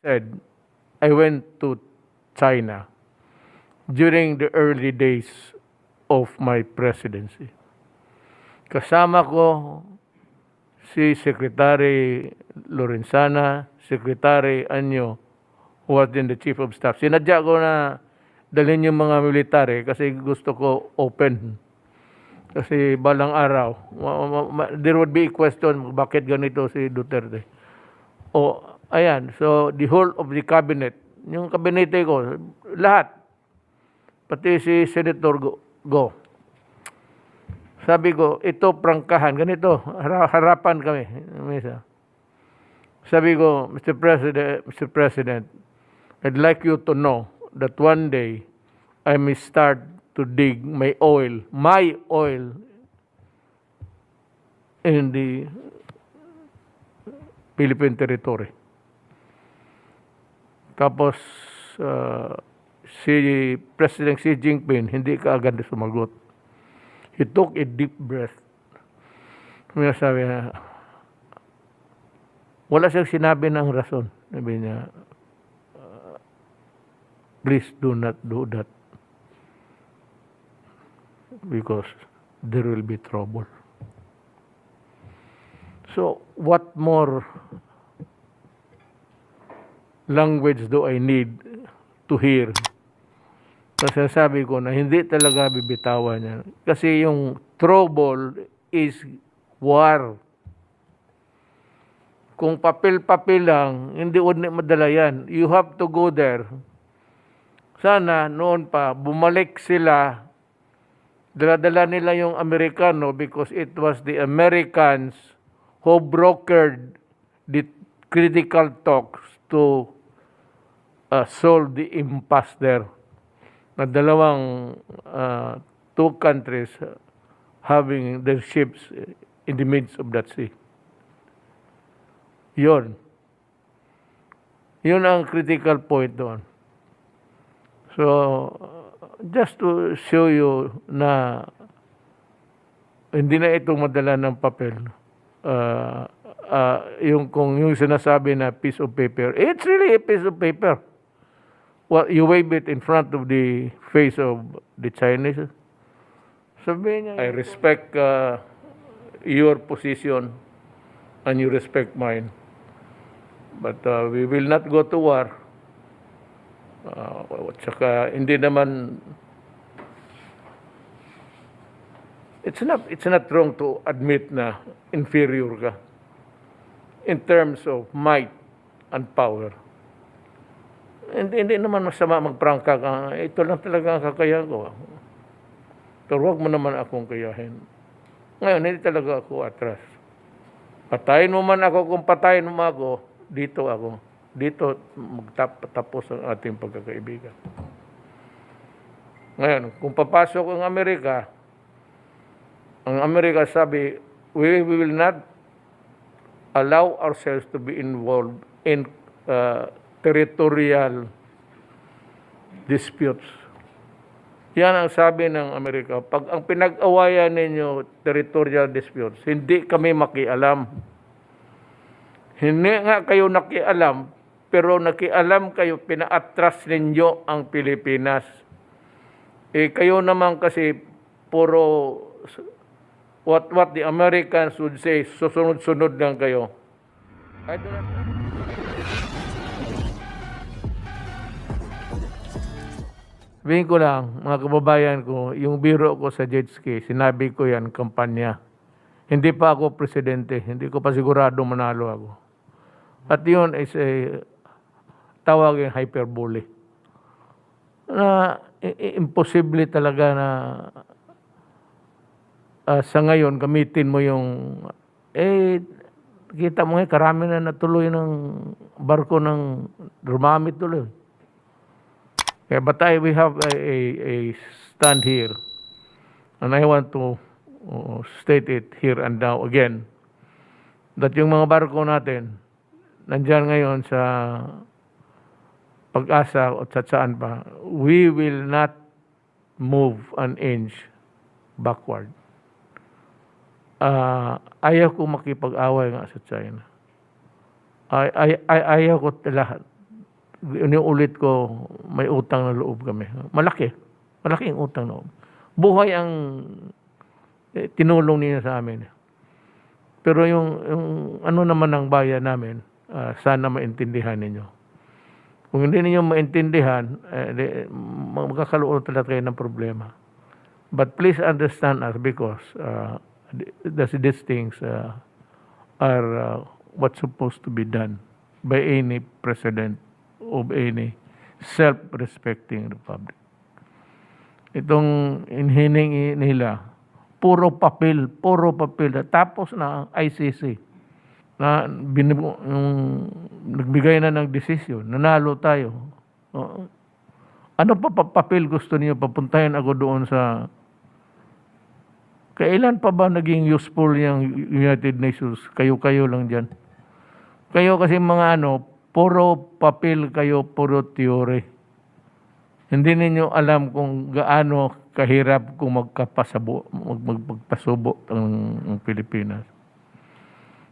said, I went to China during the early days of my presidency. Kasama ko si Secretary Lorenzana, Secretary Anyo, who was then the Chief of Staff. Sinadya ko na dalhin yung mga military kasi gusto ko open. Kasi balang araw, there would be a question, bakit ganito si Duterte? O, ayan, so the whole of the cabinet, yung kabinete ko, lahat, pati si Senator Go. Sabi ko, ito prangkahan, ganito, harapan kami. Misa. Sabi ko, Mr. President, I'd like you to know that one day I may start to dig my oil in the Philippine territory. Tapos, si President Xi Jinping, hindi kaagad sumagot. He took a deep breath. Sabi niya, wala siyang sinabi ng rason. Sabi niya, please do not do that because there will be trouble. So, what more language do I need to hear? Kasi sabi ko na hindi talaga bibitawan niya. Kasi yung trouble is war. Kung papel-papel lang, hindi madala yan. You have to go there. Sana noon pa, bumalik sila, dala-dala nila yung Amerikano because it was the Americans who brokered the critical talks to solve the impasse there. Na dalawang two countries having their ships in the midst of that sea. Yun ang critical point doon. So, just to show you na hindi na ito madala ng papel. Yung sinasabi na piece of paper, it's really a piece of paper. Well, you wave it in front of the face of the Chinese. Sabi niya, I respect your position and you respect mine. But we will not go to war. Tsaka hindi naman, it's not wrong to admit na inferior ka in terms of might and power. Hindi naman masama magprangka ka. Ito lang talaga ang kakaya ko. Pero huwag mo naman akong kayahin. Ngayon, hindi talaga ako atras. Patayin mo man ako, kung patayin mo ako, dito ako. Dito magtapos ang ating pagkakaibigan. Ngayon, kung papasok ang Amerika sabi, we will not allow ourselves to be involved in territorial disputes. Yan ang sabi ng Amerika. Pag ang pinag-awayan ninyo territorial disputes, hindi kami makialam. Hindi nga kayo nakialam, pero nakialam kayo, pina-atras ninyo ang Pilipinas. Kayo naman kasi puro what the Americans would say, susunod-sunod lang kayo. I do not know. Sabihin ko lang, mga kababayan ko, yung biro ko sa jet ski, sinabi ko yan, kampanya. Hindi pa ako presidente, hindi ko pa sigurado manalo ako. At yun is a tawagin hyperbole. Na imposible talaga na sa ngayon gamitin mo yung kita mo ngayon, karami na natuloy ng barko ng rumamit tuloy. Yeah, but we have a stand here, and I want to state it here and now again, that yung mga barko natin, nandyan ngayon sa Pag-asa o saan pa, we will not move an inch backward. Ayaw ko makipag-away nga sa China. Ayaw ko lahat. Iniulit ko, may utang na loob kami. Malaki. Malaki ang utang na loob. Buhay ang tinulong niya sa amin. Pero yung ano naman ng bayan namin, sana maintindihan ninyo. Kung hindi ninyo maintindihan, magkakaroon talaga kayo ng problema. But please understand us because these things are what's supposed to be done by any president of any self-respecting republic. Itong inhiningi nila, puro papel. Tapos na ang ICC na nagbigay na ng desisyon, nanalo tayo. Ano pa papel gusto niyo papuntahin ako doon sa... Kailan pa ba naging useful yung United Nations? Kayo lang dyan. Kayo kasi mga puro papel kayo, puro theory. Hindi ninyo alam kung gaano kahirap kung magpasubo ang Pilipinas.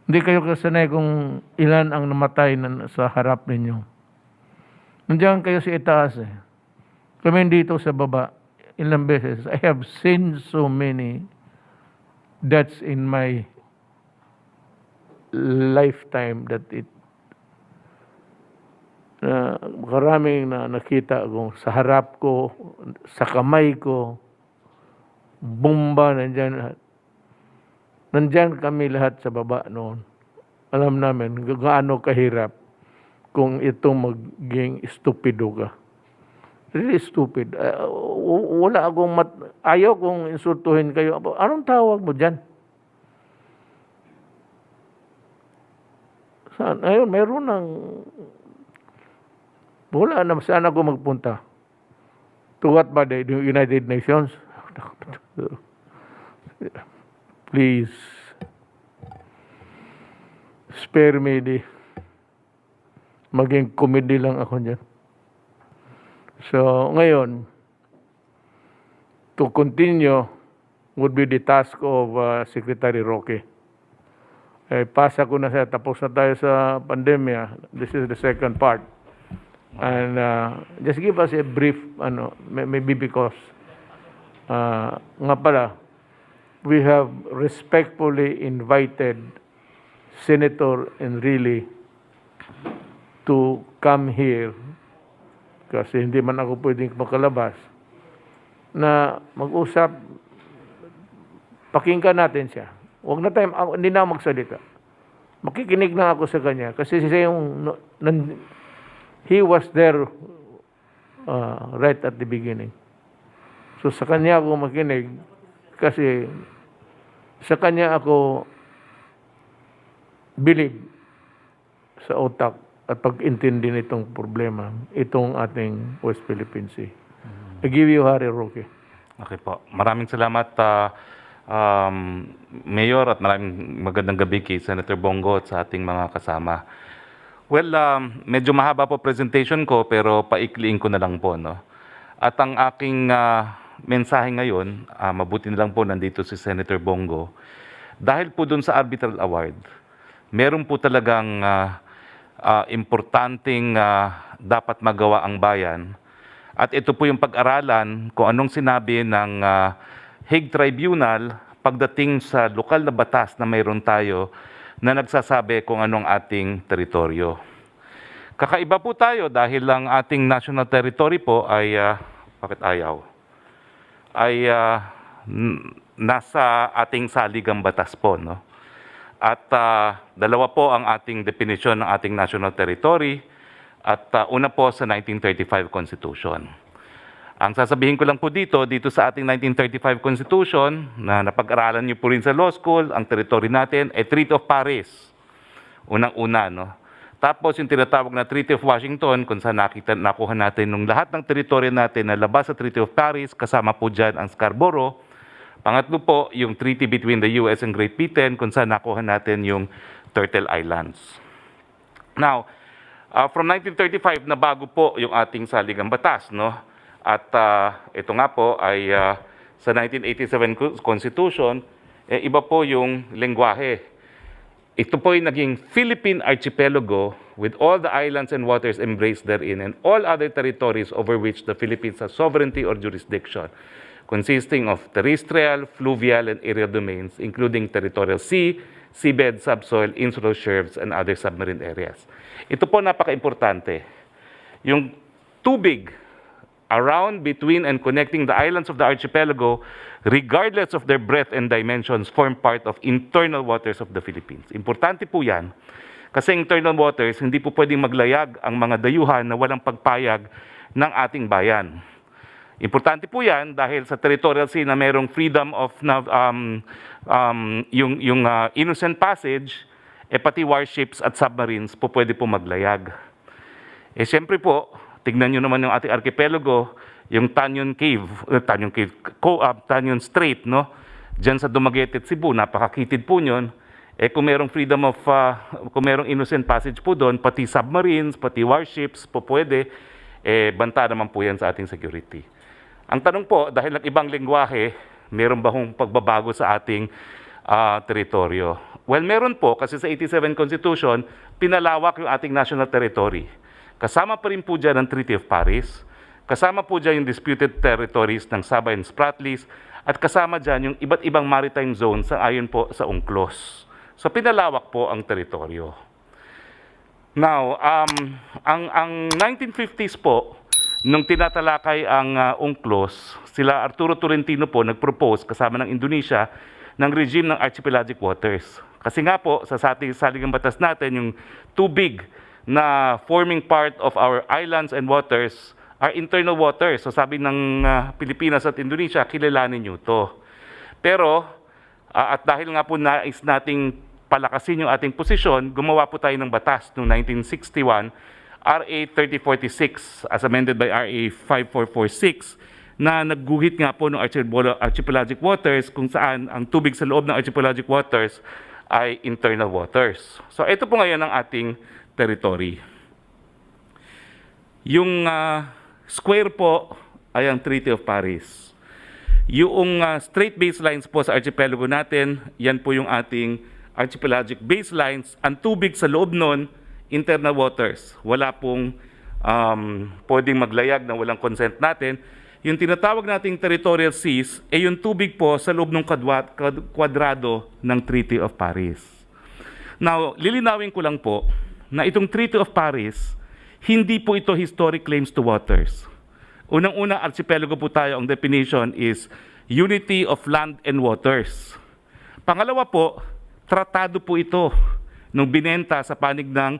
Hindi kayo kasanay kung ilan ang namatay sa harap ninyo. Nandiyan kayo sa itaas eh. Kami dito sa baba, ilang beses, I have seen so many deaths in my lifetime that maraming na nakita ko sa harap ko, sa kamay ko, bomba nandyan. Nandyan kami lahat sa baba noon. Alam namin gaano kahirap kung itong maging stupido ka. Really stupid. Wala akong ayaw kong insultuhin kayo. Anong tawag mo dyan? Saan? Ayun, mayroon ng... Wala na, saan ako magpunta? To what ba? The United Nations? Please. Spare me maging comedy lang ako dyan. So, ngayon, to continue would be the task of Secretary Roque. Pasa ko na tapos na tayo sa pandemya. This is the second part. And just give us a brief, maybe because, nga pala, we have respectfully invited Senator Enrile to come here kasi hindi man ako pwedeng makalabas na mag-usap, pakinggan natin siya. Huwag na tayo, hindi na magsalita. Makikinig na ako sa kanya kasi siya yung he was there right at the beginning. So sa kanya ako makinig kasi sa kanya ako believe sa utak at pag-intindi nitong problema, itong ating West Philippine Sea. I give you Harry Roque. Okay po. Maraming salamat, Mayor, at maraming magandang gabi kay Senator Bongo at sa ating mga kasama. Well, medyo mahaba po presentation ko pero paikliin ko na lang po. No? At ang aking mensahe ngayon, mabuti na lang po nandito si Senator Bongo. Dahil po dun sa Arbitral Award, meron po talagang importanteng dapat magawa ang bayan. At ito po yung pag-aralan kung anong sinabi ng Hague Tribunal pagdating sa lokal na batas na mayroon tayo na nagsasabi kung anong ating teritoryo. Kakaiba po tayo dahil ang ating national territory po ay, bakit ayaw? Ay nasa ating saligang batas po. No? At dalawa po ang ating definisyon ng ating national territory at una po sa 1935 Constitution. Ang sasabihin ko lang po dito sa ating 1935 Constitution, na napag-aralan niyo po rin sa law school, ang territory natin ay Treaty of Paris. Unang-una, no? Tapos yung tinatawag na Treaty of Washington, kung saan nakuha natin nung lahat ng territory natin na labas sa Treaty of Paris, kasama po dyan ang Scarborough. Pangatlo po, yung treaty between the US and Great Britain, kung saan nakuha natin yung Turtle Islands. Now, from 1935, nabago po yung ating saligang batas, no? At ito nga po ay sa 1987 Constitution, iba po yung lengguwahe. ito po ay naging Philippine archipelago with all the islands and waters embraced therein and all other territories over which the Philippines has sovereignty or jurisdiction, consisting of terrestrial, fluvial, and aerial domains, including territorial sea, seabed, subsoil, insular shelves, and other submarine areas. Ito po napaka-importante. Yung tubig around, between, and connecting the islands of the archipelago, regardless of their breadth and dimensions, form part of internal waters of the Philippines. Importante po yan, kasi internal waters, hindi po pwedeng maglayag ang mga dayuhan na walang pagpayag ng ating bayan. Importante po yan dahil sa territorial sea na merong freedom of innocent passage, pati warships at submarines po pwede po maglayag. Siyempre po, tignan nyo naman yung ating archipelago, yung Tanyon Strait, no? Diyan sa Dumaguete at Cebu, napakakitid po yun. Kung merong kung merong innocent passage po doon, pati submarines, pati warships po pwede, banta naman po yan sa ating security. Ang tanong po, dahil nag-ibang lengguwahe, meron ba hong pagbabago sa ating teritoryo? Well, meron po, kasi sa 87 Constitution, pinalawak yung ating national territory. Kasama pa rin po dyan ang Treaty of Paris, kasama po dyan yung disputed territories ng Sabah and Spratlys, at kasama dyan yung iba't ibang maritime zones ayon po sa UNCLOS. So pinalawak po ang teritoryo. Now, ang 1950s po, nung tinatalakay ang UNCLOS, sila Arturo Tolentino po nag-propose kasama ng Indonesia ng regime ng archipelagic waters. Kasi nga po, sa saligang batas natin, yung tubig na forming part of our islands and waters are internal waters. So sabi ng Pilipinas at Indonesia, kilalanin nyo to. Pero, at dahil nga po nais nating palakasin yung ating posisyon, gumawa po tayo ng batas noong 1961, RA 3046, as amended by RA 5446, na nagguhit nga po ng archipelagic waters kung saan ang tubig sa loob ng archipelagic waters ay internal waters. So ito po ngayon ang ating territory. Yung square po ay ang Treaty of Paris. Yung straight baselines po sa archipelago natin, yan po yung ating archipelagic baselines. Ang tubig sa loob nun, internal waters. Wala pong pwedeng maglayag na walang consent natin. Yung tinatawag nating territorial seas, yung tubig po sa loob ng kwadrado ng Treaty of Paris. Now, lilinawin ko lang po, na itong Treaty of Paris, hindi po ito historic claims to waters. Unang-una, archipelago po tayo, ang definition is unity of land and waters. Pangalawa po, tratado po ito nung binenta sa panig ng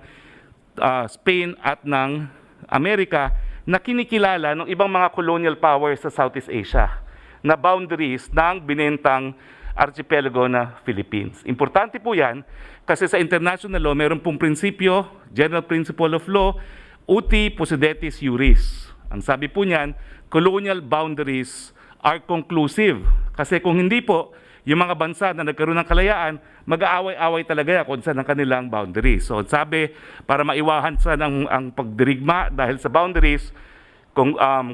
Spain at ng Amerika na kinikilala ng ibang mga colonial powers sa Southeast Asia na boundaries ng binentang archipelago na Philippines. Importante po yan kasi sa international law, meron pong prinsipyo, general principle of law, uti possidetis iuris. Ang sabi po niyan, colonial boundaries are conclusive. Kasi kung hindi po, yung mga bansa na nagkaroon ng kalayaan, mag-aaway-away talaga kung saan ang kanilang boundaries. So sabi, para maiwasan sa ang pagdirigma dahil sa boundaries,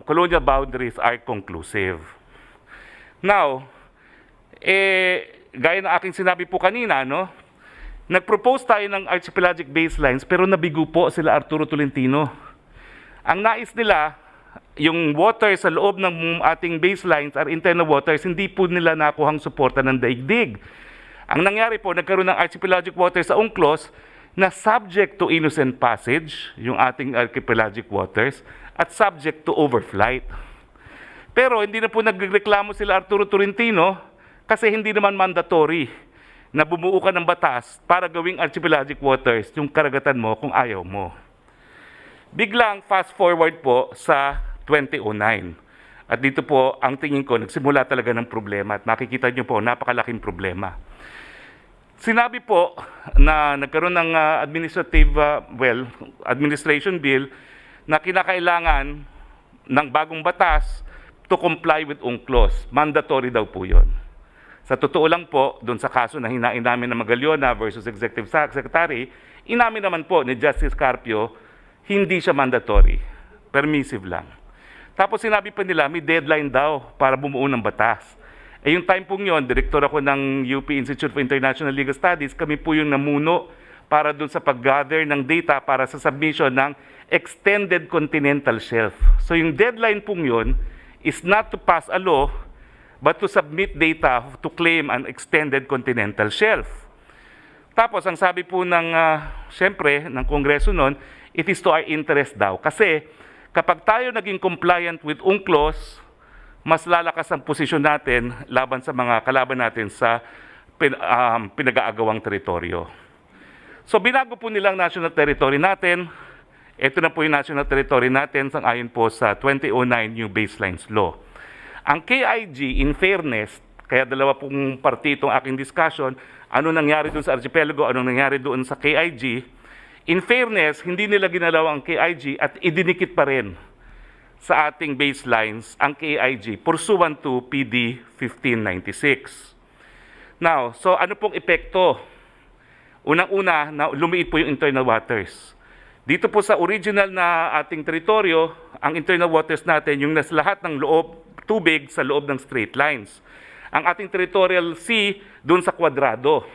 colonial boundaries are conclusive. Now, gaya ng aking sinabi po kanina, no? Nag-propose tayo ng archipelagic baselines pero nabigo po sila Arturo Tolentino. Ang nais nila, yung water sa loob ng ating baselines are internal waters, hindi po nila nakuhang suporta ng daigdig. Ang nangyari po, nagkaroon ng archipelagic waters sa UNCLOS na subject to innocent passage, yung ating archipelagic waters, at subject to overflight. Pero hindi na po nagreklamo sila Arturo Tolentino kasi hindi naman mandatory na bumuo ka ng batas para gawing archipelagic waters yung karagatan mo kung ayaw mo. Biglang fast forward po sa 2009. At dito po, ang tingin ko, nagsimula talaga ng problema at makikita nyo po, napakalaking problema. Sinabi po na nagkaroon ng administration bill na kinakailangan ng bagong batas to comply with UNCLOS. Mandatory daw po yun. Sa totoo lang po, doon sa kaso na hinain namin ng Magaliona versus Executive Secretary, inamin naman po ni Justice Carpio, hindi siya mandatory. Permissive lang. Tapos sinabi pa nila, may deadline daw para bumuo ng batas. Eh yung time pong yun, direktor ako ng UP Institute for International Legal Studies, kami po yung namuno para dun sa pag-gather ng data para sa submission ng extended continental shelf. So yung deadline pong yun is not to pass a law, but to submit data to claim an extended continental shelf. Tapos, ang sabi po ng, siyempre, ng Kongreso noon, it is to our interest daw. Kasi, kapag tayo naging compliant with UNCLOS, mas lalakas ang posisyon natin laban sa mga kalaban natin sa pinag-aagawang teritoryo. So, binago po nilang national territory natin. Ito na po yung national territory natin sang-ayon po sa 2009 New Baselines Law. Ang KIG, in fairness, kaya dalawa pong parte itong aking discussion, ano nangyari doon sa archipelago, ano nangyari doon sa KIG. In fairness, hindi nila ginalaw ang KIG at idinikit pa rin sa ating baselines ang KIG pursuant to PD 1596. Now, so ano pong epekto? Unang-una, na lumiit po yung internal waters. Dito po sa original na ating teritoryo, ang internal waters natin, yung nasa lahat ng loob, tubig sa loob ng straight lines. Ang ating territorial sea doon sa kwadrado.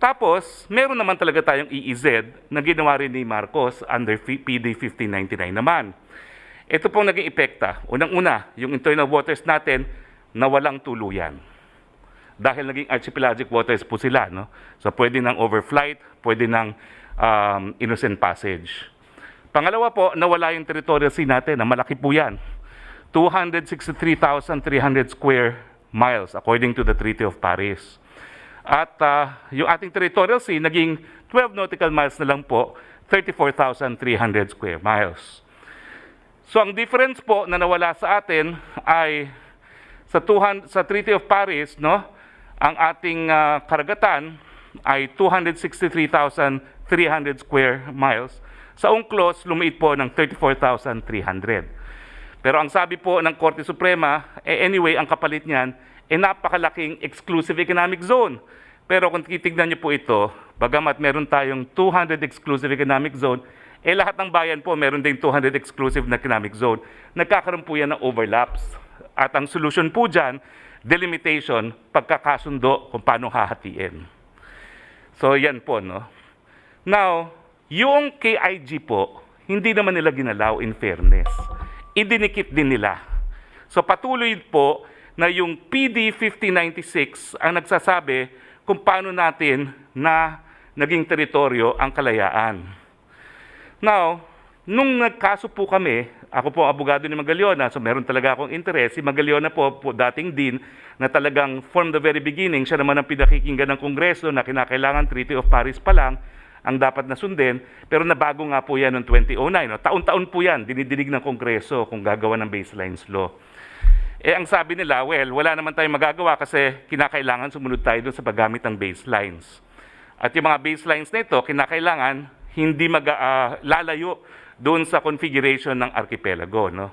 Tapos, meron naman talaga tayong EEZ na ginawa rin ni Marcos under PD 1599 naman. Ito pong naging epekta. Unang-una, yung internal waters natin nawalang tuluyan. Dahil naging archipelagic waters po sila. No? So, pwede ng overflight, pwede ng innocent passage. Pangalawa po, nawala yung territorial sea natin, na malaki po yan. 263,300 square miles according to the Treaty of Paris. At yung ating territorial sea naging 12 nautical miles na lang po, 34,300 square miles. So ang difference po na nawala sa atin ay sa Treaty of Paris, no, ang ating karagatan ay 263,300 square miles. Sa UNCLOS, lumiit po ng 34,300. Pero ang sabi po ng Korte Suprema, anyway, ang kapalit niyan, napakalaking exclusive economic zone. Pero kung titignan niyo po ito, bagamat meron tayong 200 exclusive economic zone, lahat ng bayan po meron din 200 exclusive na economic zone. Nagkakaroon po yan ng overlaps. At ang solution po dyan, delimitation, pagkakasundo kung paano hahatiin. So yan po, no? Now, yung KIG po, hindi naman nila ginalaw in fairness. Idinikit din nila. So patuloy po na yung PD 1596 ang nagsasabi kung paano natin na naging teritoryo ang Kalayaan. Now, nung nagkaso po kami, ako po ang abogado ni Magaliona, so meron talaga akong interes. Si Magaliona po dating din na talagang from the very beginning, siya naman ang pinakikinggan ng Kongreso na kinakailangan Treaty of Paris pa lang ang dapat na sundin, pero nabago nga po yan noong 2009. No? Taon-taon po yan, dinidinig ng Kongreso kung gagawa ng baselines law. Ang sabi nila, well, wala naman tayong magagawa kasi kinakailangan sumunod tayo doon sa paggamit ng baselines. At yung mga baselines na ito, kinakailangan hindi lalayo doon sa configuration ng archipelago. No?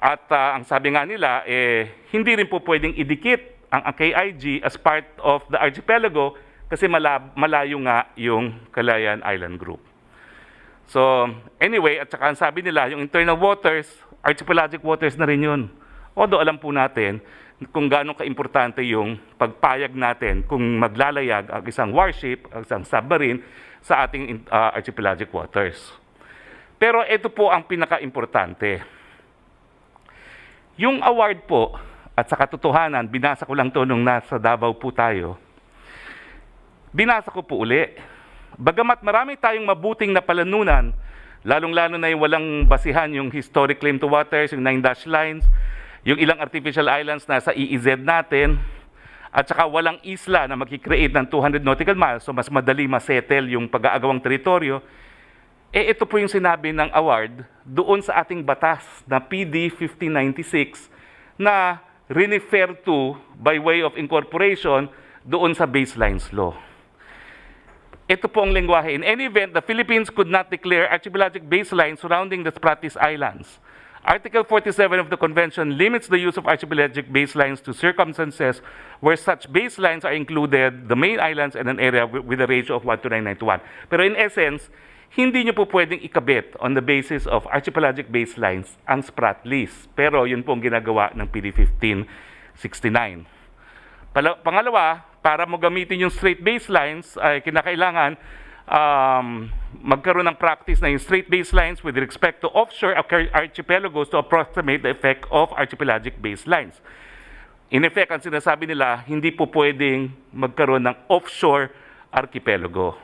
At ang sabi nga nila, hindi rin po pwedeng idikit ang KIG as part of the archipelago kasi malayo nga yung Calayan Island Group. So, anyway, at saka ang sabi nila, yung internal waters, archipelagic waters na rin yun. Although alam po natin kung gaano kaimportante yung pagpayag natin kung maglalayag ang isang warship, ang isang submarine sa ating archipelagic waters. Pero ito po ang pinaka-importante. Yung award po, at sa katotohanan, binasa ko lang to nung nasa Davao po tayo, binasa ko po uli. Bagamat marami tayong mabuting napalanunan, lalong-lalo na yung walang basihan, yung historic claim to waters, yung 9 dash lines, yung ilang artificial islands na sa EEZ natin, at saka walang isla na makikreate ng 200 nautical miles, so mas madali masettle yung pag-aagawang teritoryo, ito po yung sinabi ng award doon sa ating batas na PD 1596 na refer to by way of incorporation doon sa baselines law. Ito po ang lengguwahe. In any event, the Philippines could not declare archipelagic baselines surrounding the Spratlys Islands. Article 47 of the Convention limits the use of archipelagic baselines to circumstances where such baselines are included, the main islands and an area with a ratio of 1 to 991. Pero in essence, hindi nyo po pwedeng ikabit on the basis of archipelagic baselines ang Spratlys. Pero yun po ang ginagawa ng PD 15 1569. Pangalawa, para mo gamitin yung straight baselines ay kinakailangan magkaroon ng practice na yung straight baselines with respect to offshore archipelagos to approximate the effect of archipelagic baselines. In effect, ang sinasabi nila, hindi po pwedeng magkaroon ng offshore archipelago.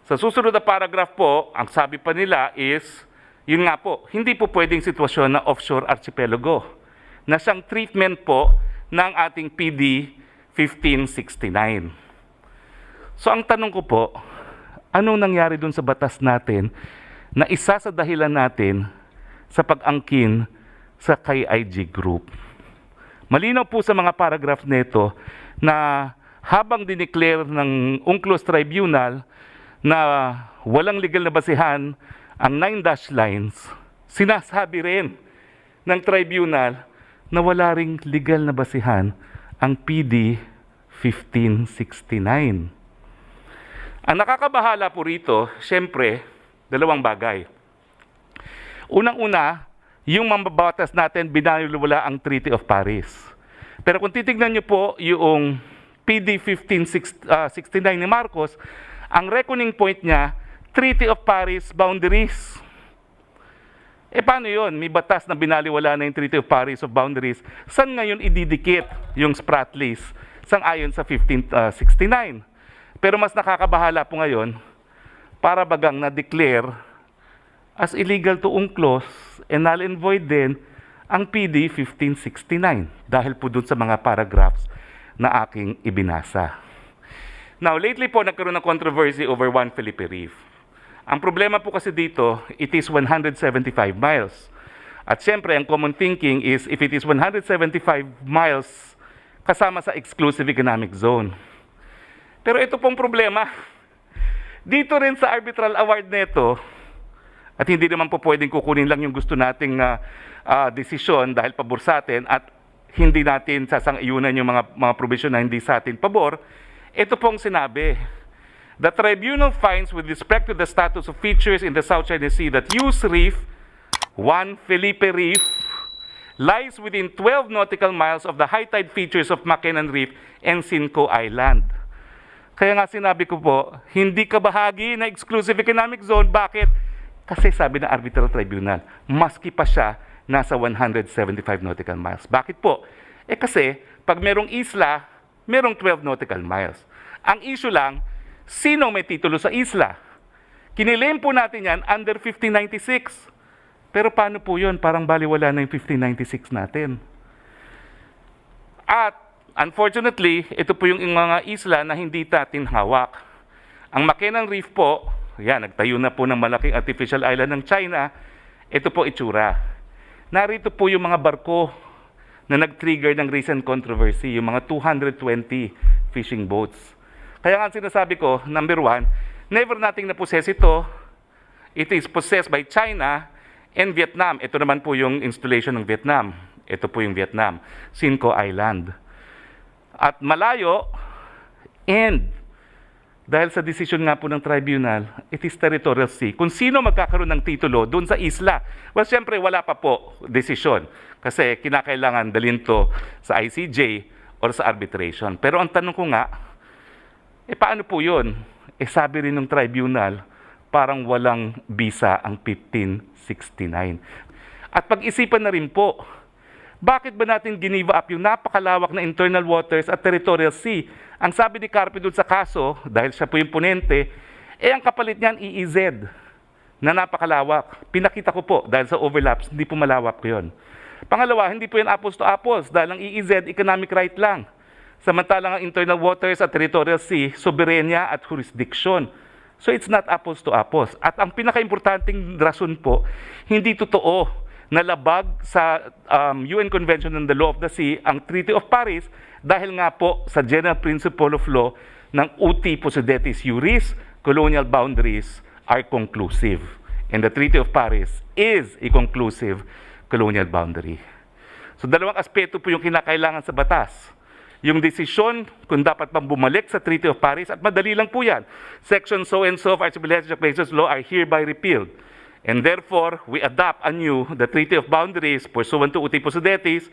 Sa susunod na paragraph po, ang sabi pa nila is, yun nga po, hindi po pwedeng sitwasyon na offshore archipelago na siyang treatment po ng ating PD 1569. So ang tanong ko po, anong nangyari dun sa batas natin na isa sa dahilan natin sa pag-angkin sa KIG Group? Malinaw po sa mga paragraph nito na habang dineclare ng UNCLOS Tribunal na walang legal na basihan ang 9 dash lines, sinasabi rin ng tribunal na wala ring legal na basihan ang PD 1569. Ang nakakabahala po rito, siyempre, dalawang bagay. Unang-una, yung mambabatas natin, binaliwala ang Treaty of Paris. Pero kung titignan niyo po yung PD 1569 ni Marcos, ang reckoning point niya, Treaty of Paris boundaries. Paano yun? May batas na binaliwala na yung Treaty of Paris of boundaries. Saan ngayon ididikit yung Spratlys? Sang-ayon sa 1569. Pero mas nakakabahala po ngayon, para bagang na-declare as illegal to UNCLOS and null and void din ang PD 1569 dahil po dun sa mga paragraphs na aking ibinasa. Now, lately po nagkaroon ng controversy over Juan Felipe Reef. Ang problema po kasi dito, it is 175 miles. At siyempre, ang common thinking is if it is 175 miles kasama sa exclusive economic zone. Pero ito pong problema, dito rin sa arbitral award neto, at hindi naman po pwedeng kukunin lang yung gusto nating desisyon dahil pabor sa atin at hindi natin sasang-iunan yung mga provision na hindi sa atin pabor. Ito pong sinabi, the tribunal finds with respect to the status of features in the South China Sea that Hughes Reef, Juan Felipe Reef, lies within 12 nautical miles of the high tide features of Makinan Reef and Sinco Island. Kaya nga sinabi ko po, hindi ka bahagi na exclusive economic zone. Bakit? Kasi sabi ng arbitral tribunal, maski pa siya nasa 175 nautical miles. Bakit po? Kasi pag merong isla, merong 12 nautical miles. Ang issue lang, sino may titulo sa isla? Kinilaim po natin yan under 1596. Pero paano po yun? Parang baliwala na yung 1596 natin. At unfortunately, ito po yung mga isla na hindi natin hawak. Ang Makinan Reef po, yan, nagtayo na po ng malaking artificial island ng China. Ito po itsura. Narito po yung mga barko na nag-trigger ng recent controversy, yung mga 220 fishing boats. Kaya nga sinasabi ko, number one, never nating na-possess ito. It is possessed by China and Vietnam. Ito naman po yung installation ng Vietnam. Ito po yung Vietnam, Sinco Island. At malayo, and dahil sa desisyon nga po ng tribunal, it is territorial sea. Kung sino magkakaroon ng titulo doon sa isla, well, siyempre wala pa po desisyon. Kasi kinakailangan dalhin to sa ICJ or sa arbitration. Pero ang tanong ko nga, paano po yun? Sabi rin ng tribunal, parang walang bisa ang 1569. At pag-isipan na rin po, bakit ba natin ginive up yung napakalawak na internal waters at territorial sea? Ang sabi ni Carpio doon sa kaso, dahil siya po yung ponente, ang kapalit niyan EEZ na napakalawak. Pinakita ko po dahil sa overlaps, hindi po malawak yun. Pangalawa, hindi po yan apples to apples dahil ang EEZ economic right lang. Samantalang ang internal waters at territorial sea, soberenya at jurisdiction. So it's not apples to apples. At ang pinaka-importanting rason po, hindi totoo na labag sa UN Convention on the Law of the Sea ang Treaty of Paris dahil nga po sa general principle of law ng uti possidetis juris, colonial boundaries are conclusive. And the Treaty of Paris is a conclusive colonial boundary. So dalawang aspeto po yung kinakailangan sa batas. Yung desisyon kung dapat pang bumalik sa Treaty of Paris, at madali lang po yan. Section so and so of Archipelagic Bases Law are hereby repealed. And therefore, we adopt anew the Treaty of Boundaries pursuant to Uti Posedetis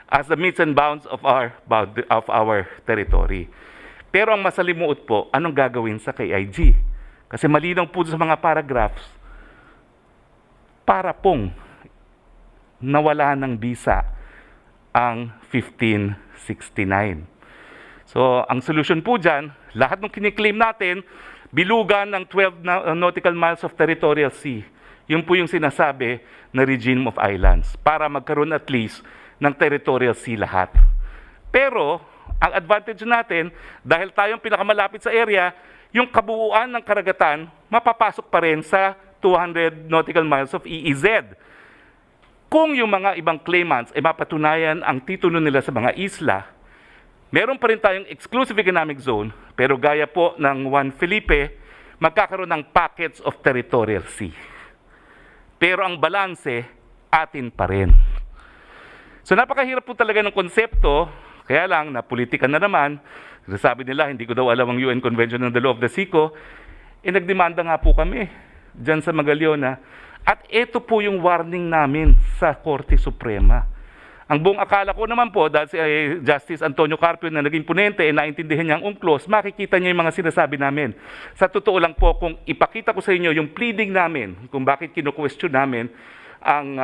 as the metes and bounds of our territory. Pero ang masalimuot po, anong gagawin sa KIG? Kasi malinaw po sa mga paragraphs, para pong nawala ng bisa ang 1569. So, ang solution po dyan, lahat ng kiniklaim natin, bilugan ng 12 nautical miles of territorial sea. Yun po yung sinasabi na regime of islands para magkaroon at least ng territorial sea lahat. Pero, ang advantage natin, dahil tayong pinakamalapit sa area, yung kabuuan ng karagatan, mapapasok pa rin sa 200 nautical miles of EEZ. Kung yung mga ibang claimants ay mapatunayan ang titulo nila sa mga isla, meron pa rin tayong exclusive economic zone, pero gaya po ng Juan Felipe, magkakaroon ng pockets of territorial sea. Pero ang balanse, atin pa rin. So napakahirap po talaga ng konsepto, kaya lang, napolitika na naman. Sabi nila, hindi ko daw alam ang UN Convention on the Law of the Sea ko. Nagdemanda nga po kami dyan sa Magaliona. At ito po yung warning namin sa Korte Suprema. Ang buong akala ko naman po, dahil si Justice Antonio Carpio na naging ponente, naintindihan niya ang UNCLOS, makikita niya yung mga sinasabi namin. Sa totoo lang po, kung ipakita ko sa inyo yung pleading namin, kung bakit kinu-question namin ang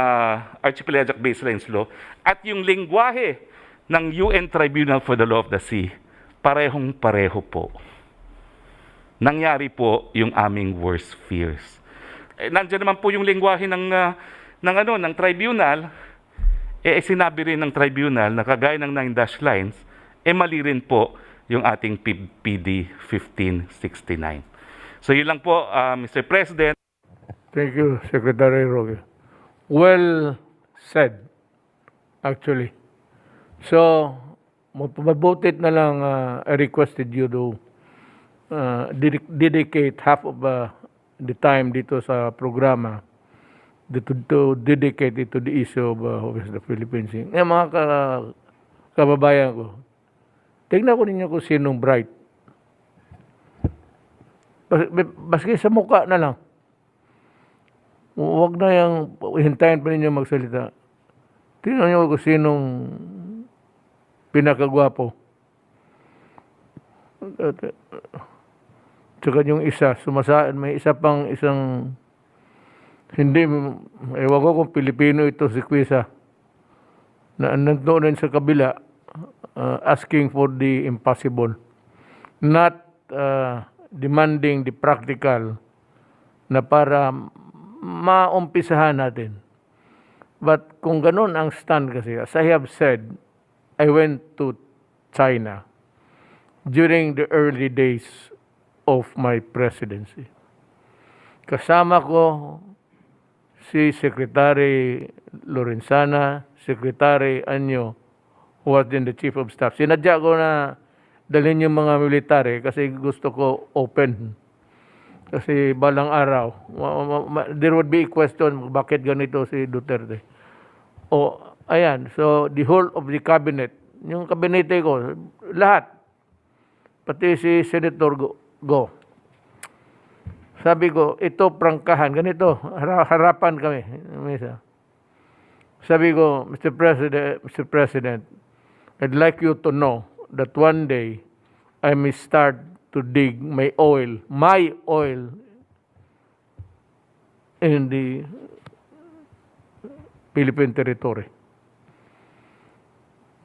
Archipelagic Baselines Law, at yung lengguwahe ng UN Tribunal for the Law of the Sea, parehong-pareho po. Nangyari po yung aming worst fears. Nandiyan naman po yung lengguwahe ng tribunal, sinabi rin ng tribunal na kagaya ng 9 dash lines, mali rin po yung ating PD 1569. So yun lang po, Mr. President. Thank you, Secretary Roque. Well said, actually. So, mabutit na lang, I requested you to dedicate half of the time dito sa programa to dedicate it to the issue of the Philippines. Mga kababayan ko, tignan ko ninyo kung sinong bright. Baski sa mukha na lang. Huwag na yung hintayin pa ninyo magsalita. Tignan nyo kung sinong pinakagwapo. Tsaka yung isa, may isang, hindi, ewan ko kung Pilipino ito si Quisa, na nandoon sa kabila, asking for the impossible. Not demanding the practical na para maumpisahan natin. But kung ganun ang stand kasi, as I have said, I went to China during the early days of my presidency. Kasama ko si Secretary Lorenzana, Secretary Anyo, who was then the Chief of Staff. Sinadya ko na dalhin yung mga military kasi gusto ko open. Kasi balang araw, there would be a question, bakit ganito si Duterte? Ayan, so the whole of the cabinet, yung kabinete ko, lahat, pati si Senator Go. Sabi ko, ito prangkahan, ganito, harapan kami. Sabi ko, Mr. President, I'd like you to know that one day I may start to dig my oil in the Philippine territory.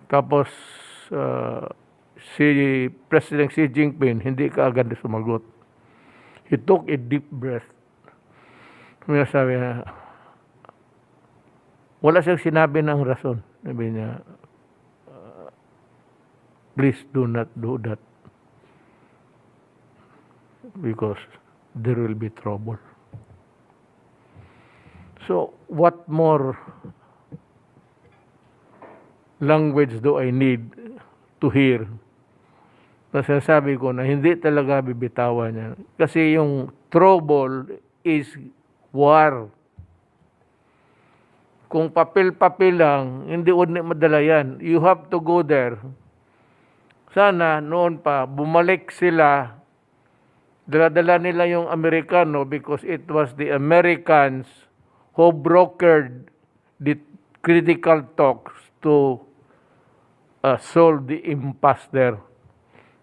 Tapos, si President Xi Jinping, hindi kaagad sumagot. He took a deep breath. Sabi niya, wala siyang sinabi ng rason. Sabi niya, please do not do that. Because there will be trouble. So, what more language do I need to hear? Nasasabi ko na hindi talaga bibitawan niya. Kasi yung trouble is war. Kung papel-papel lang, hindi madala yan. You have to go there. Sana noon pa, bumalik sila, dala-dala nila yung Amerikano because it was the Americans who brokered the critical talks to solve the impasse there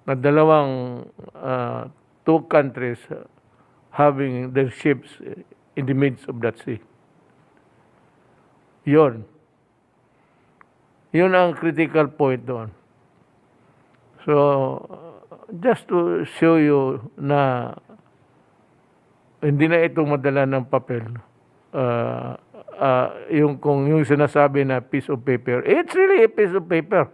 na dalawang two countries having their ships in the midst of that sea. Yun. Yun ang critical point doon. So, just to show you na hindi na ito madala ng papel. Yung sinasabi na piece of paper, it's really a piece of paper.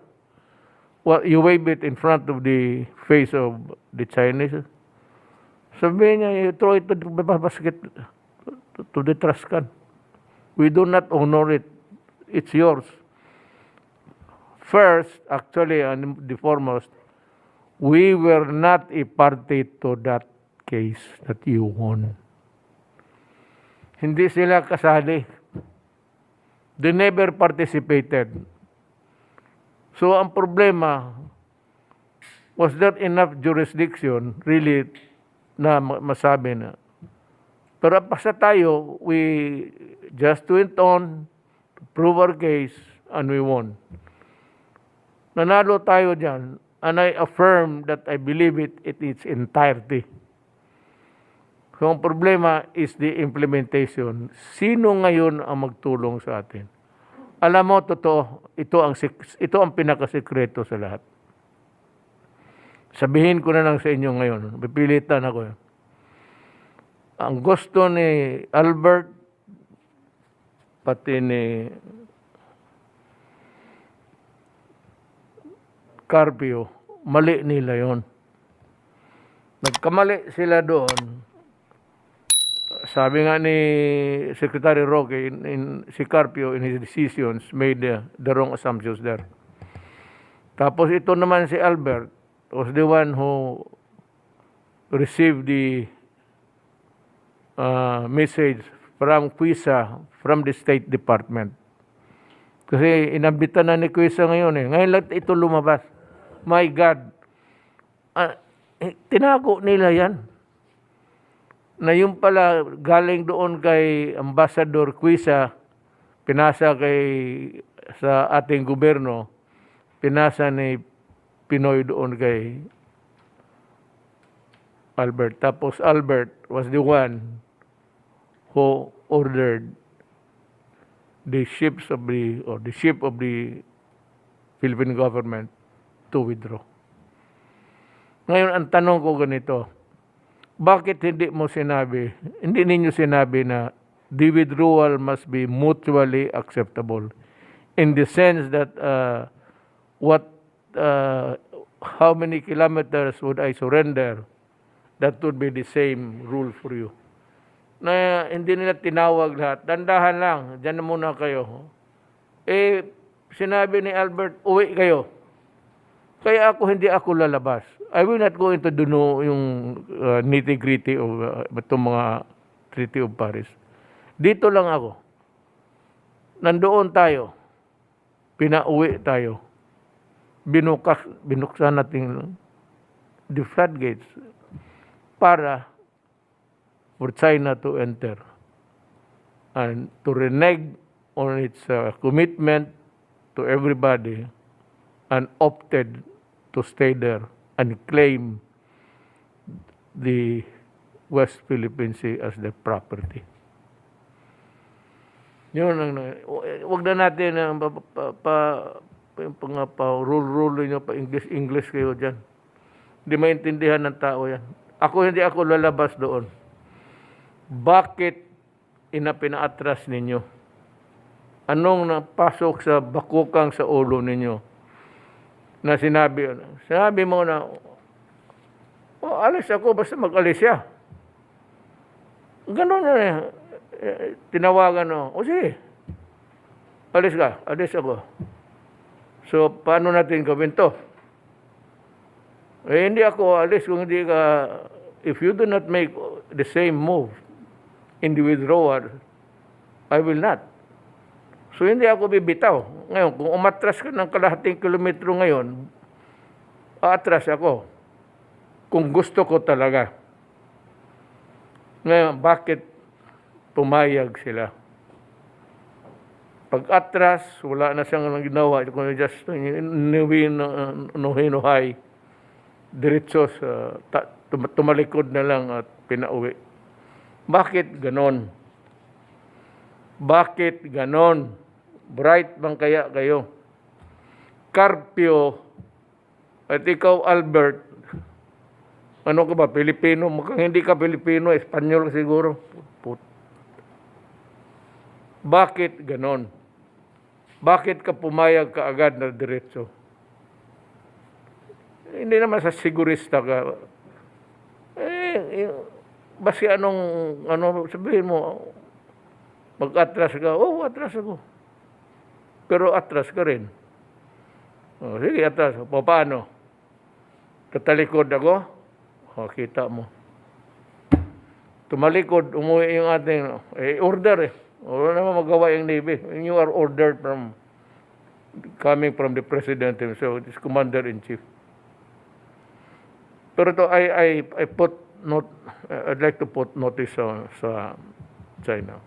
Well, you wave it in front of the face of the Chinese. Sabihin niya, you throw it to the basket, to the trash can. We do not honor it. It's yours. First, actually, and the foremost, we were not a party to that case that you won. Hindi sila kasali. They never participated. So, ang problema, was there enough jurisdiction really na masabi na? Pero basta tayo, we just went on to prove our case and we won. Nanalo tayo dyan, and I affirm that I believe it in its entirety. So, ang problema is the implementation. Sino ngayon ang magtulong sa atin? Alam mo, totoo, ito ang pinakasekreto sa lahat. Sabihin ko na lang sa inyo ngayon, pipilitan ako. Ang gusto ni Albert, pati ni Carpio, mali nila yon. Nagkamali sila doon. Sabi nga ni Secretary Roque, si Carpio in his decisions made the wrong assumptions there. Tapos ito naman si Albert was the one who received the message from Quisa, from the State Department. Kasi inambitan na ni Quisa ngayon eh. Ngayon lang ito lumabas. My God. Tinago nila yan. Na yung pala galing doon kay Ambassador Quisa, pinasa sa ating gobyerno, pinasa ni Pinoy doon kay Albert. Tapos Albert was the one who ordered the ship of the Philippine government to withdraw. Ngayon, ang tanong ko ganito, bakit hindi ninyo sinabi na the withdrawal must be mutually acceptable in the sense that how many kilometers would I surrender? That would be the same rule for you. Na hindi nila tinawag lahat. Dandahan lang, dyan na muna kayo. Sinabi ni Albert, uwi kayo. Kaya hindi ako lalabas. I will not go into yung nitty-gritty of itong mga Treaty of Paris. Dito lang ako. Nandoon tayo. Pinauwi tayo. Binuksan natin the floodgates para for China to enter and to renege on its commitment to everybody and opted to stay there and claim the West Philippine Sea as their property. Yun ang wag na natin rule nyo pa English kayo dyan. Hindi maintindihan ng tao yan. Hindi ako lalabas doon. Bakit pinaatras ninyo? Anong napasok sa bakukang sa ulo ninyo? Na sinabi mo na, alis ako, basta mag-alis siya. Ganon na tinawagan mo, sige, alis ka, alis ako. So, paano natin gawin to? Hindi ako alis kung hindi ka, if you do not make the same move in the withdrawal, I will not. So, hindi ako bibitaw. Ngayon, kung umatras ka ng kalahating kilometro ngayon, aatras ako. Kung gusto ko talaga. Ngayon, bakit pumayag sila? Pag atras, wala na siyang ginawa. Kung just hinuhay, diretso sa, tumalikod na lang at pinauwi. Bakit ganon? Bakit ganon? Bright bang kaya kayo? Carpio, at ikaw, Albert, ano ka ba, Pilipino? Mukhang hindi ka Pilipino, Espanyol siguro. Bakit ganon? Bakit ka pumayag ka agad na diretso? Hindi naman sa sigurista ka. Basi sabihin mo, mag-atras ka, atras ako. Pero atras ka rin. Sige, atras. Paano? Tatalikod ako? Kita mo. Tumalikod, umuwi yung ating, order Wala naman magawa yung Navy. You are ordered coming from the President himself, this Commander-in-Chief. Pero to, I'd like to put notice sa China.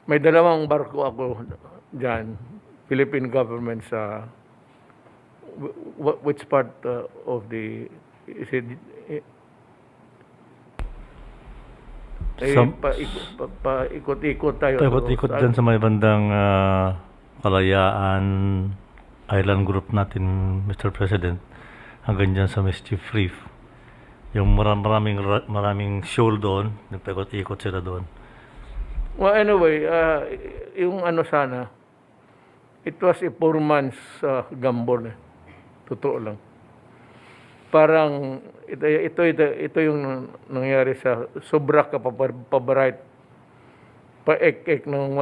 May dalawang barko ako dyan, Philippine government sa, which part of the, is it, paikot-ikot tayo. Paikot-ikot dyan sa may bandang Kalayaan Island Group natin, Mr. President, hanggang dyan sa Mischief Reef. Yung maraming shoal doon, nagpaikot-ikot sila doon. Well, anyway, yung sana, it was a 4 months gambol. Totoo lang. Parang ito yung nangyari sa sobra ka pabright paek-ek ng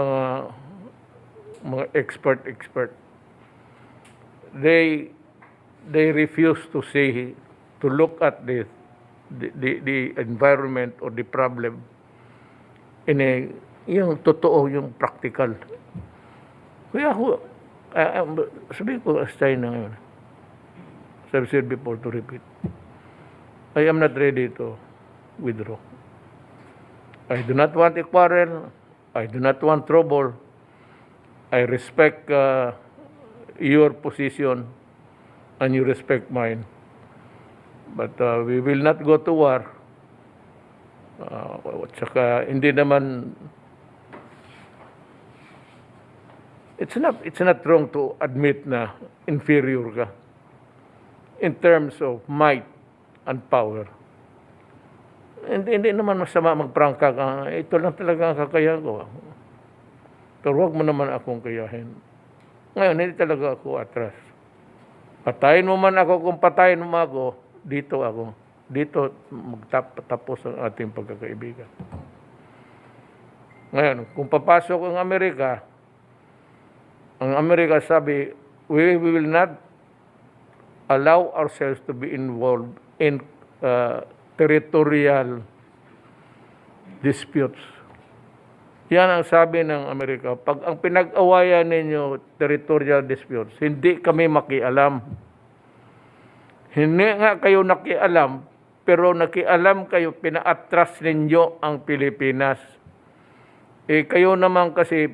mga expert. They refuse to look at the environment or the problem in yung totoo, yung practical. Kaya ako, sabihin ko as China ngayon, I've said before, to repeat, I am not ready to withdraw. I do not want a quarrel. I do not want trouble. I respect your position and you respect mine. But we will not go to war. Tsaka hindi naman, it's not wrong to admit na inferior ka in terms of might and power. Hindi naman masama magprangka ka, ito lang talaga ang kakaya ko. Pero huwag mo naman akong kayahin. Ngayon, hindi talaga ako atras. Patayin mo man ako, kung patayin mo ako, dito ako. Dito magtapos ang ating pagkakaibigan. Ngayon, kung papasok ang Amerika sabi, we will not allow ourselves to be involved in territorial disputes. Yan ang sabi ng Amerika. Pag ang pinag-awayan ninyo territorial disputes, hindi kami makialam. Hindi nga kayo nakialam, pero nakialam kayo, pinaatras ninyo ang Pilipinas. Kayo naman kasi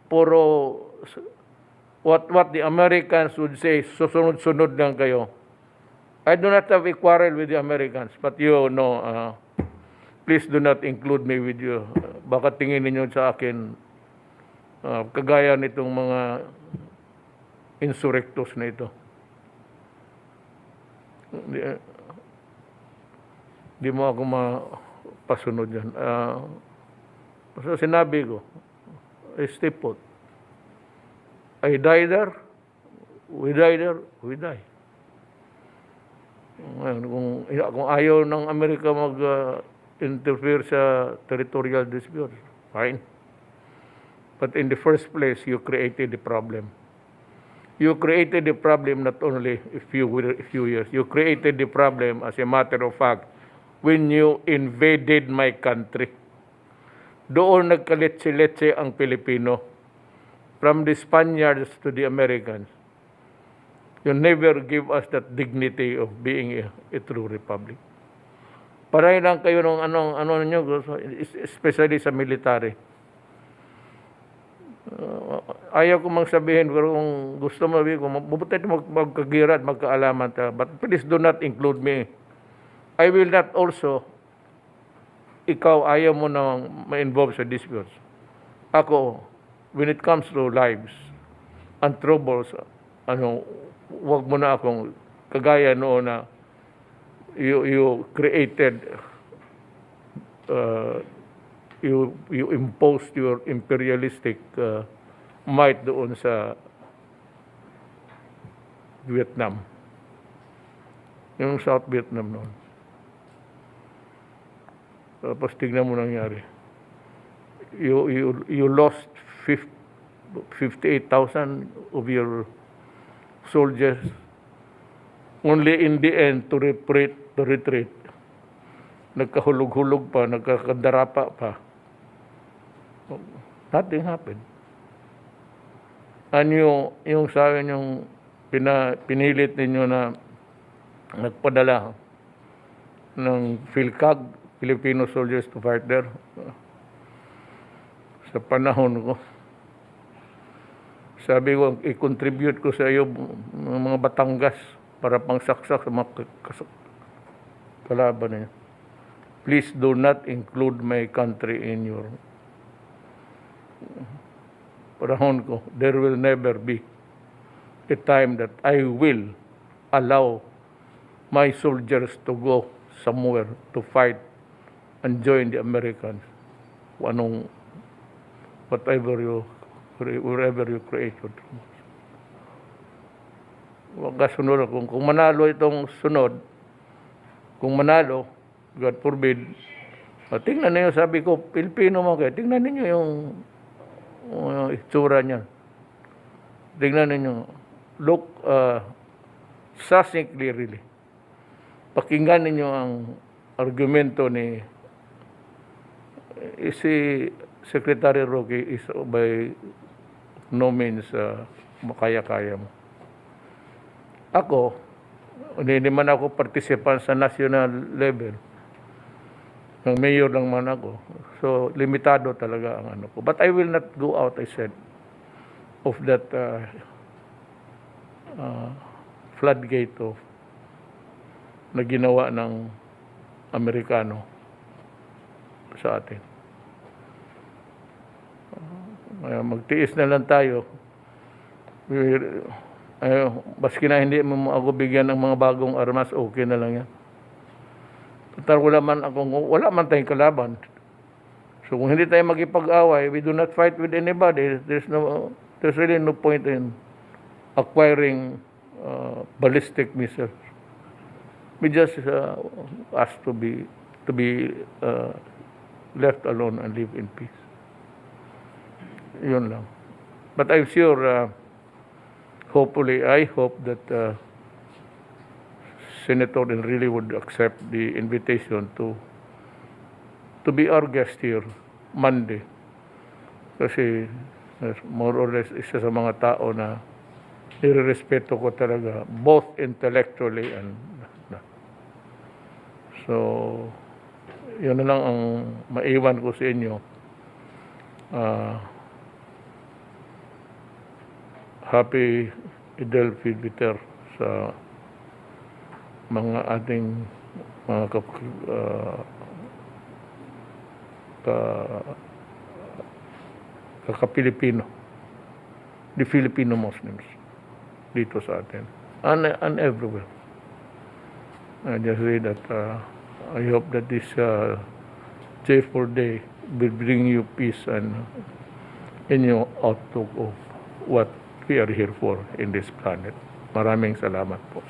puro what the Americans would say, susunod-sunod lang kayo. I do not have a quarrel with the Americans, but please do not include me with you. Baka tingin ninyo sa akin, kagaya nitong mga insurrectos na ito. Di mo ako mapasunod yan. So sinabi ko, stay put. I die there, we die there, we die. Kung ayaw ng Amerika mag-interfere sa territorial disputes, fine. But in the first place, you created the problem. You created the problem not only a few years. You created the problem, as a matter of fact, when you invaded my country. Doon nagkaletse-letse ang Pilipino. From the Spaniards to the Americans. You never give us that dignity of being a true republic. Paray lang kayo ng ano nyo, especially sa military. Ayaw ko mang sabihin, pero kung gusto mo sabihin ko, mabuti magkagirat, magkaalaman ta. But please do not include me. I will not also, ikaw ayaw mo na ma-involve sa disputes. Ako, when it comes to lives and troubles, wag mo na akong kagaya noon na you created, you imposed your imperialistic might doon sa Vietnam. Yung South Vietnam noon. Tapos tignan mo nangyari. You lost 58,000 of your soldiers. Only in the end to retreat. Nagkahulog-hulog pa, nagkakadarapa pa. Nothing happened. And yung sa akin, yung pinilit ninyo na nagpadala ng PhilCAG, Filipino soldiers to fight there. Sa panahon ko, sabi ko, i-contribute ko sa iyo mga Batangas para pangsaksak sa mga kalaban niya. Please do not include my country in your panahon ko. There will never be a time that I will allow my soldiers to go somewhere to fight and join the Americans. Wherever you create. Kasunod, kung manalo itong sunod, kung manalo, God forbid, tingnan ninyo, sabi ko, Pilipino mo kayo, tingnan ninyo yung itsura niya. Tingnan ninyo, look succinctly really. Pakinggan ninyo ang argumento ni si Secretary Roque is by no means makaya-kaya mo. Ako, hindi naman ako participant sa national level. Ang mayor lang man ako. So, limitado talaga ang ano ko. But I will not go out, I said, of that floodgate na ginawa ng Amerikano sa atin. Magtiis na lang tayo. Baski na hindi mo ako bigyan ng mga bagong armas, okay na lang yan. Total, wala man tayong kalaban. So kung hindi tayo magipag-away, we do not fight with anybody. There's really no point in acquiring ballistic missiles. We just ask to be left alone and live in peace. Yun lang. But I'm sure, hopefully, I hope that Senator really would accept the invitation to be our guest here Monday. Kasi more or less isa sa mga tao na nirerespeto ko talaga, both intellectually and so, yun na lang ang maiwan ko sa inyo. Happy Eid al-Fitr sa mga ating mga kaka-Pilipino, the Filipino Muslims dito sa atin and everywhere. I just say that I hope that this joyful day will bring you peace and in your outlook of what we are here for in this planet. Maraming salamat po.